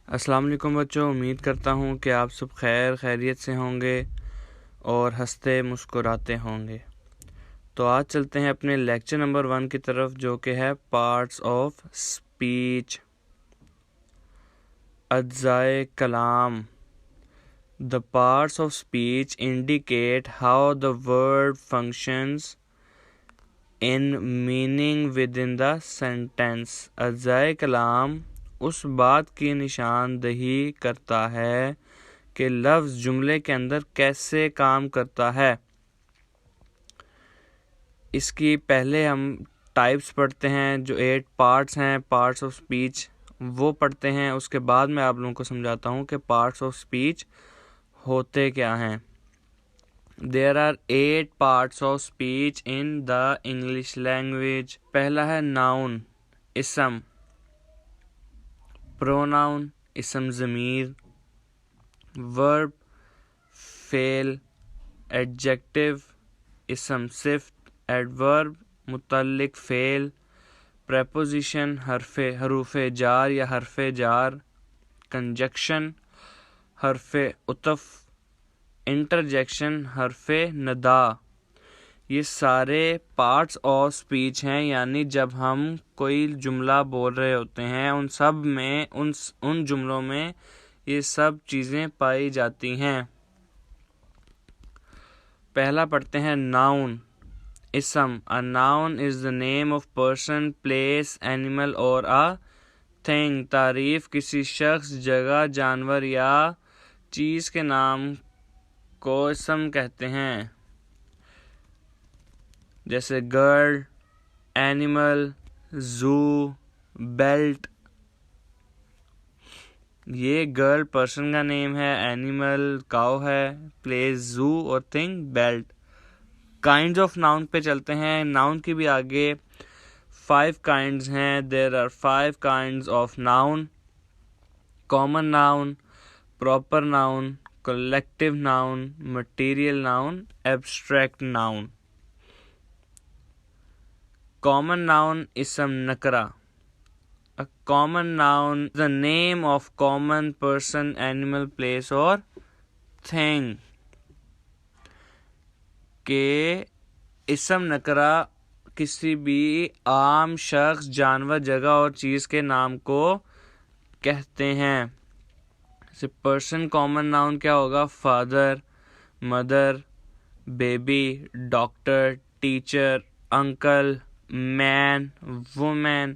अस्सलाम वालेकुम बच्चों, उम्मीद करता हूँ कि आप सब खैरियत से होंगे और हंसते मुस्कुराते होंगे। तो आज चलते हैं अपने लेक्चर नंबर 1 की तरफ, जो कि है पार्ट्स ऑफ स्पीच। अज्जाए कलाम। The parts of speech indicate how the word functions in meaning within the sentence. अज्जाए कलाम उस बात की निशानदही करता है कि लफ्ज़ जुमले के अंदर कैसे काम करता है। इसकी पहले हम टाइप्स पढ़ते हैं, जो 8 पार्ट्स हैं पार्ट्स ऑफ स्पीच, वो पढ़ते हैं। उसके बाद मैं आप लोगों को समझाता हूँ कि पार्ट्स ऑफ स्पीच होते क्या हैं। There are 8 parts of speech in the English language. पहला है नाउन, इसम, प्रोनाउन, इसम ज़मीर, वर्ब, फेल, एडजेक्टिव, इसम सिफ्त, एडवर्ब, मुतल्लिक फेल, प्रेपोजिशन, हरूफे जार या हरफे जार, कंजक्शन, हरफे उतफ, इंटरजेक्शन, हरफे नदा। ये सारे पार्ट्स ऑफ स्पीच हैं, यानी जब हम कोई जुमला बोल रहे होते हैं उन सब में उन जुमलों में ये सब चीज़ें पाई जाती हैं। पहला पढ़ते हैं नाउन, इसम। A noun is the name of person, place, animal और अ थिंग। तारीफ किसी शख्स, जगह, जानवर या चीज़ के नाम को इसम कहते हैं, जैसे गर्ल, एनिमल, जू, बेल्ट। ये गर्ल पर्सन का नेम है, एनिमल काऊ है, प्लेस जू और thing belt. Kinds of noun पे चलते हैं। नाउन की भी आगे 5 काइंड्स हैं। There are 5 kinds of noun: common noun, proper noun, collective noun, material noun, abstract noun. Common noun, इसम नकरा। A common noun is the name of common person, animal, place or thing। के इसम नकरा किसी भी आम शख्स, जानवर, जगह और चीज़ के नाम को कहते हैं। जैसे पर्सन कॉमन नाउन क्या होगा? Father, mother, baby, doctor, teacher, uncle, man, women,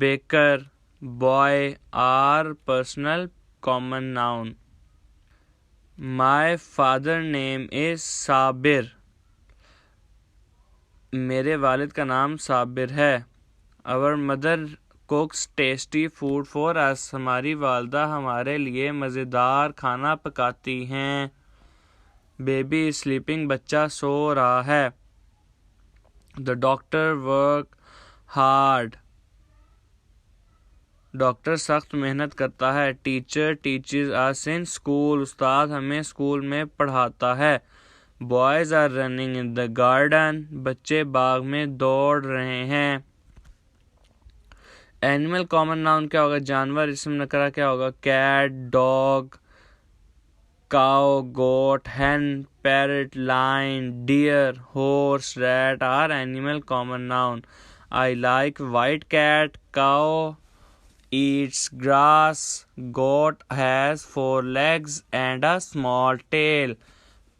baker, boy are personal common noun। My father name is Sabir. मेरे वालिद का नाम साबिर है। Our mother cooks tasty food for us। हमारी वालदा हमारे लिए मज़ेदार खाना पकाती हैं। Baby is sleeping। बच्चा सो रहा है। The doctor work hard। Doctor सख्त मेहनत करता है। Teacher teaches us in school. उस्ताद हमें स्कूल में पढ़ाता है। Boys are running in the garden. बच्चे बाग में दौड़ रहे हैं। एनिमल कॉमन नाउन क्या होगा? जानवर। इसम नकरा क्या होगा? Cat, dog, cow, goat, hen, parrot, lion, deer, horse, rat are animal common noun। I like white cat। Cow eats grass। Goat has 4 legs and a small tail।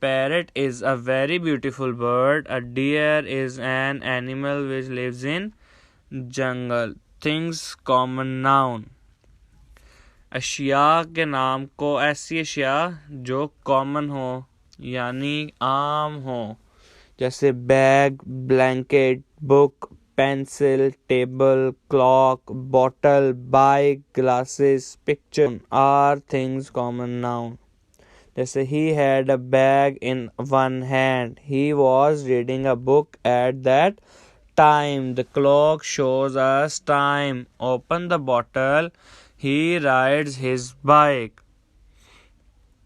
Parrot is a very beautiful bird। A deer is an animal which lives in jungle। Things common noun। अशिया के नाम को ऐसी अशिया जो common हो, यानी आम हो, जैसे bag, blanket, book, pencil, table, clock, bottle, bike, glasses, picture are things common noun. जैसे he had a bag in one hand। He was reading a book at that time। The clock shows us time। Open the bottle। He rides his bike।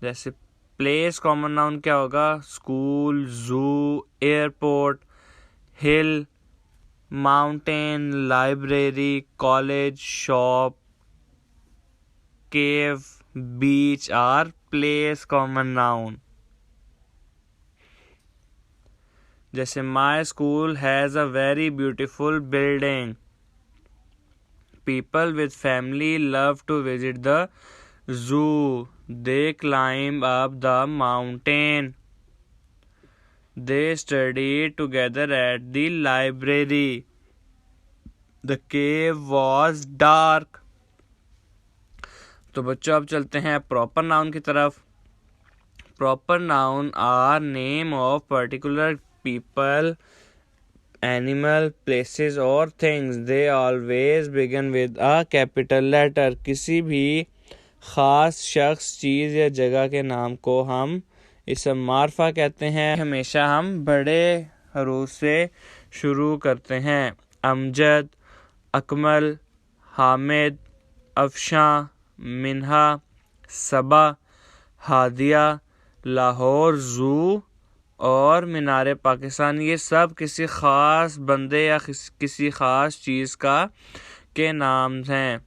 जैसे place common noun क्या होगा? School, जू, airport, hill, mountain, library, college, shop. cave, beach or place common noun. जैसे my school has a very beautiful building. People with family love to visit the zoo. They climb up the mountain. They studied together at the library. The cave was dark. तो बच्चों अब चलते हैं proper noun की तरफ. Proper noun are name of particular people, animal, places or things. They always begin with a capital letter. किसी भी ख़ास शख्स, चीज़ या जगह के नाम को हम इसम मारफा कहते हैं. हमेशा हम बड़े हरूफ से शुरू करते हैं. अमजद, अकमल, हामिद, अफशां, मिन्हा, सबा, हादिया, लाहौर ज़ू और मीनार पाकिस्तान. ये सब किसी ख़ास बंदे या किसी ख़ास चीज़ के नाम हैं.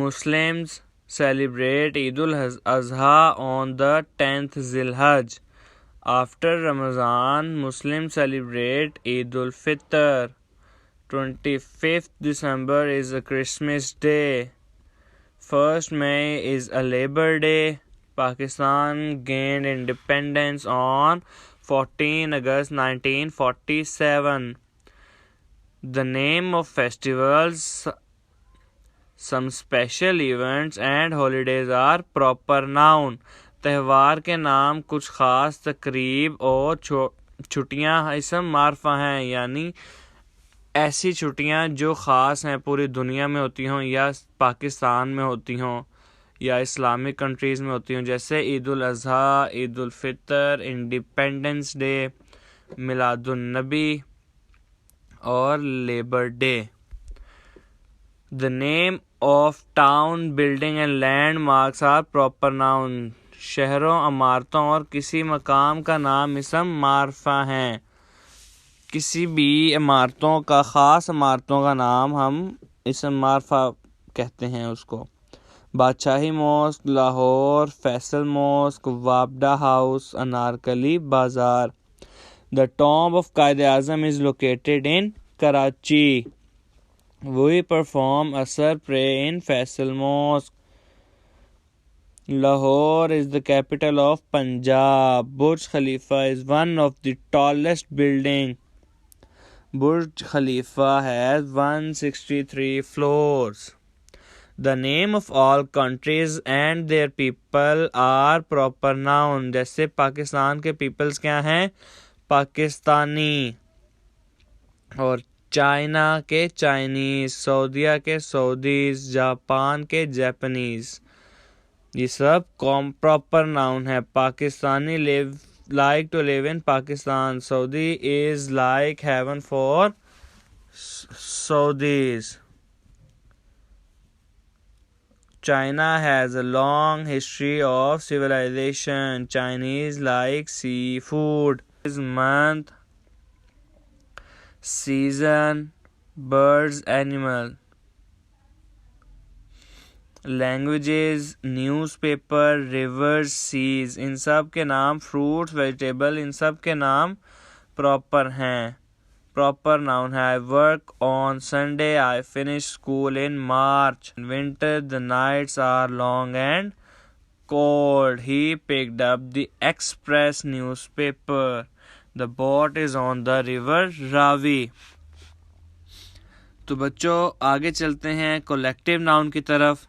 Muslims celebrate Eid al-Adha on the 10th Zilhaj. After Ramadan, Muslims celebrate Eid al-Fitr. 25th December is a Christmas Day. 1st May is a Labor Day. Pakistan gained independence on 14 August 1947. The name of festivals, some special events and holidays are proper noun. त्यौहार के नाम, कुछ ख़ास तकरीब और छुट्टियाँ इसम मारफा हैं, यानी ऐसी छुट्टियाँ जो ख़ास हैं, पूरी दुनिया में होती हों या पाकिस्तान में होती हों या इस्लामिक कंट्रीज़ में होती हों. जैसे ईद उल अज़हा, ईद उल फ़ितर, इंडिपेंडेंस डे, मिलादुन नबी और labour day. The name of town, building and landmarks are proper noun. शहरों, इमारतों और किसी मकाम का नाम इसम मारफा हैं. किसी भी इमारतों का, ख़ास इमारतों का नाम हम इसम मारफा कहते हैं उसको. बादशाही मॉस्क, लाहौर, फैसल मॉस्क, वापडा हाउस, अनारकली बाज़ार. The tomb of Quaid-e-Azam is located in Karachi. We perform Asr prayer in Faisal Mosque. Lahore is the capital of Punjab. Burj Khalifa is one of the tallest buildings. Burj Khalifa has 163 floors. The name of all countries and their people are proper noun. जैसे पाकिस्तान के peoples क्या हैं? पाकिस्तानी. और China के Chinese, सऊदीया के Saudis, Japan के Japanese. ये सब प्रॉपर नाउन है. Pakistani like to live in Pakistan. Saudi is like heaven for Saudis. China has a long history of civilization. Chinese like seafood. Month, season, birds, animal. Languages, newspaper, rivers, seas. इन सब के नाम, fruits, vegetable, इन सब के नाम proper हैं. Proper noun है. I work on Sunday. I finish school in March. In winter, the nights are long and cold. He picked up the Express newspaper. The boat is on the river Ravi. तो बच्चों आगे चलते हैं collective noun की तरफ.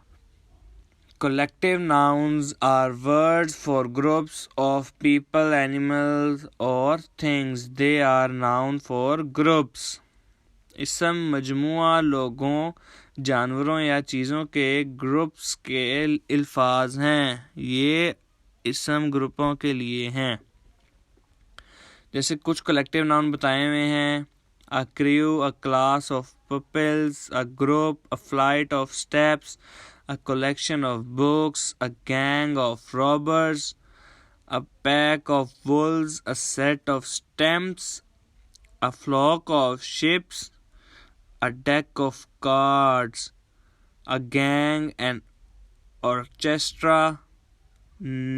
Collective nouns are words for groups of people, animals or things. They are noun for groups. इसम मजमुआ लोगों, जानवरों या चीज़ों के ग्रुप्स के अल्फाज हैं. ये इसम ग्रुपों के लिए हैं. जैसे कुछ कलेक्टिव नाउन बताए हुए हैं. A crew, a class of pupils, a group, a flight of steps, a collection of books, a gang of robbers, a pack of wolves, a set of stamps, a flock of sheep, a deck of cards. a gang, an orchestra,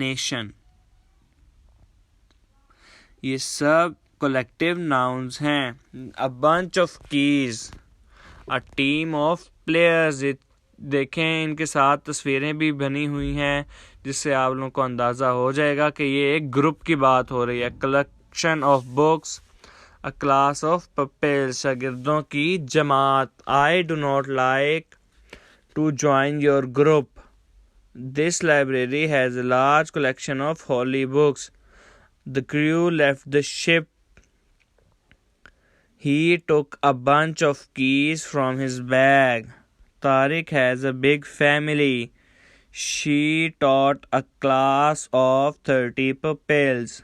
nation. ये सब collective nouns हैं. A bunch of keys, a team of players. देखें इनके साथ तस्वीरें भी बनी हुई हैं जिससे आप लोगों को अंदाज़ा हो जाएगा कि ये एक ग्रुप की बात हो रही है. collection of books, a class of pupils, शागिर्दों की जमात. I do not like to join your group. This library has a large collection of holy books. The crew left the ship. He took a bunch of keys from his bag. Tariq has a big family. She taught a class of 30 pupils.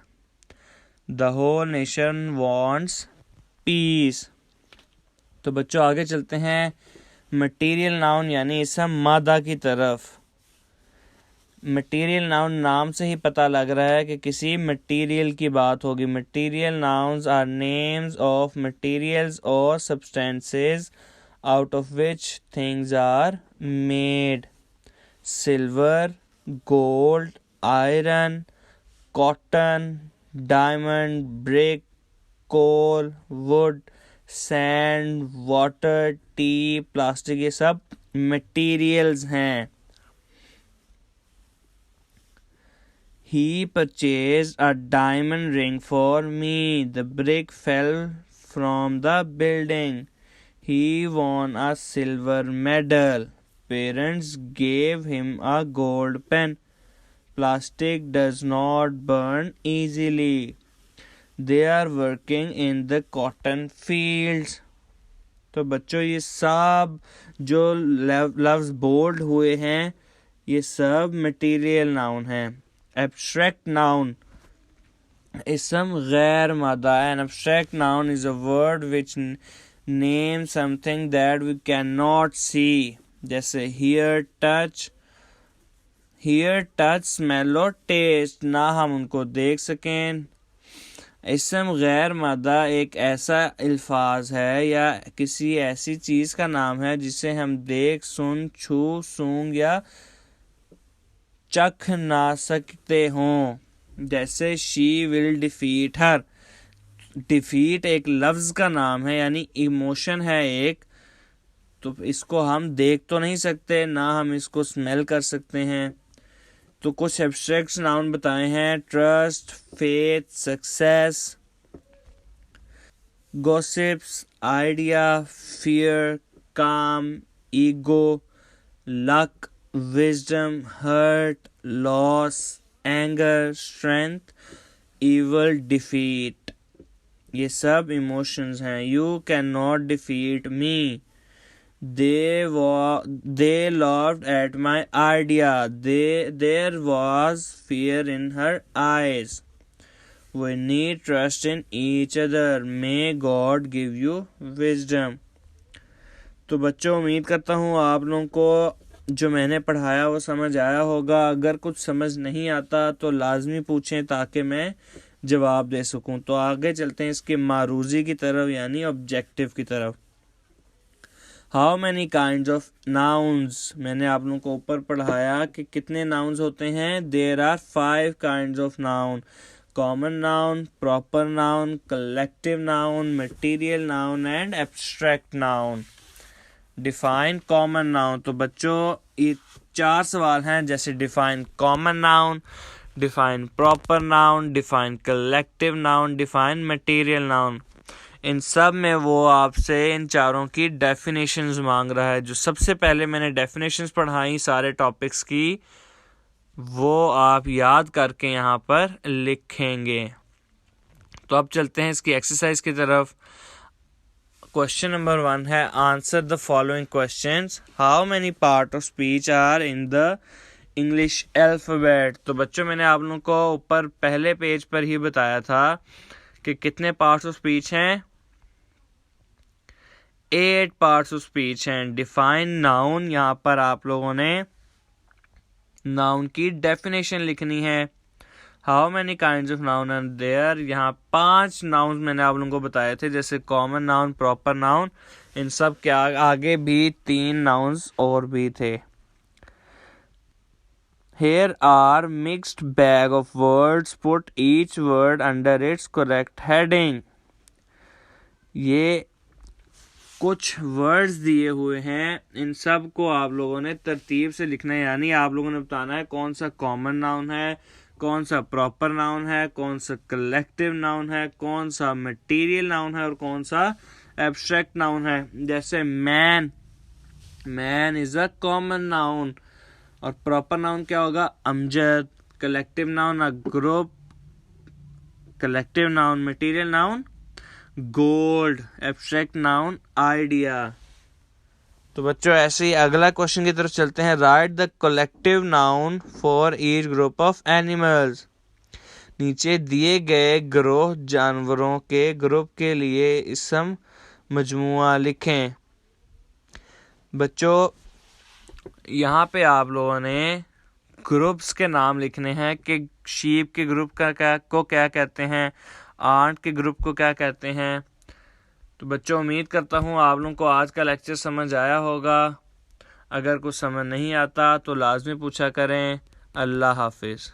The whole nation wants peace. तो बच्चों आगे चलते हैं material noun यानी इसम मादा की तरफ. मटीरियल नाउन नाम से ही पता लग रहा है कि किसी मटीरियल की बात होगी. Material nouns are names of materials और substances out of which things are made. Silver, gold, iron, cotton, diamond, brick, coal, wood, sand, water, tea, plastic, ये सब materials हैं. He purchased a diamond ring for me. The brick fell from the building. He won a silver medal. Parents gave him a gold pen. Plastic does not burn easily. They are working in the cotton fields. तो बच्चों ये सब जो लफ्ज़ bold हुए हैं ये सब मटीरियल नाउन हैं. एब्स्ट्रैक्ट नाउन इसम गैर मादा. An abstract noun is a word which name something that we cannot see. जैसे hear, touch, smell और taste. ना हम उनको देख सकें. इसम गैर मादा एक ऐसा अल्फाज है या किसी ऐसी चीज़ का नाम है जिसे हम देख, सुन, छू, सूंघ या चख ना सकते हों. जैसे she will defeat her. Defeat एक लफ्ज़ का नाम है यानी इमोशन है एक. तो इसको हम देख तो नहीं सकते ना हम इसको स्मेल कर सकते हैं. तो कुछ एब्स्ट्रैक्ट नाउन बताए हैं. Trust, faith, success, gossips, idea, fear, calm, ego, luck, wisdom, hurt, loss, anger, strength, evil, defeat. ये सब इमोशंस हैं. You can not defeat me. They laughed at my idea. There was fear in her eyes. We need trust in each other. May God give you wisdom. तो बच्चों उम्मीद करता हूँ आप लोगों को जो मैंने पढ़ाया वो समझ आया होगा. अगर कुछ समझ नहीं आता तो लाजमी पूछें ताकि मैं जवाब दे सकूं. तो आगे चलते हैं इसके मारूजी की तरफ यानी ऑब्जेक्टिव की तरफ. How many kinds of nouns. मैंने आप लोगों को ऊपर पढ़ाया कि कितने नाउन्स होते हैं. There are 5 kinds of noun. Common noun, proper noun, collective noun, material noun and abstract noun. Define common noun. तो बच्चों ये 4 सवाल हैं. जैसे define common noun, define proper noun, define collective noun, define material noun. इन सब में वो आपसे इन चारों की डेफिनेशंस मांग रहा है. जो सबसे पहले मैंने डेफिनेशंस पढ़ाई सारे टॉपिक्स की वो आप याद करके यहाँ पर लिखेंगे. तो अब चलते हैं इसकी एक्सरसाइज की तरफ. क्वेश्चन नंबर 1 है answer the following questions. How many part of speech are in the English alphabet. तो बच्चों मैंने आप लोगों को ऊपर पहले पेज पर ही बताया था कि कितने पार्ट्स ऑफ स्पीच हैं. 8 पार्ट्स ऑफ स्पीच हैं. Define noun. यहाँ पर आप लोगों ने नाउन की डेफिनेशन लिखनी है. How many kinds of noun are there. यहाँ 5 नाउन मैंने आप लोगों को बताए थे जैसे कॉमन नाउन, प्रॉपर नाउन, इन सब के आगे भी 3 नाउन्स और भी थे। Here are mixed bag of words. Put each word under its correct heading. ये कुछ वर्ड्स दिए हुए हैं, इन सब को आप लोगों ने तरतीब से लिखना है, यानी आप लोगों ने बताना है कौन सा कॉमन नाउन है, कौन सा प्रॉपर नाउन है, कौन सा कलेक्टिव नाउन है, कौन सा मटेरियल नाउन है और कौन सा एब्स्ट्रैक्ट नाउन है। जैसे man, man is a common noun, और प्रॉपर नाउन क्या होगा? Amjad. Collective noun a group, collective noun material noun gold, abstract noun idea. तो बच्चों ऐसे ही अगला क्वेश्चन की तरफ चलते हैं। Right the collective noun for each group of animals. नीचे दिए गए गिरोह जानवरों के ग्रुप के लिए इसम मजमुआ लिखें। बच्चों यहाँ पे आप लोगों ने ग्रुप्स के नाम लिखने हैं कि शीप के ग्रुप का क्या कहते हैं, आंट के ग्रुप को क्या कहते हैं। तो बच्चों उम्मीद करता हूँ आप लोगों को आज का लेक्चर समझ आया होगा। अगर कुछ समझ नहीं आता तो लाजमी पूछा करें। अल्लाह हाफिज़।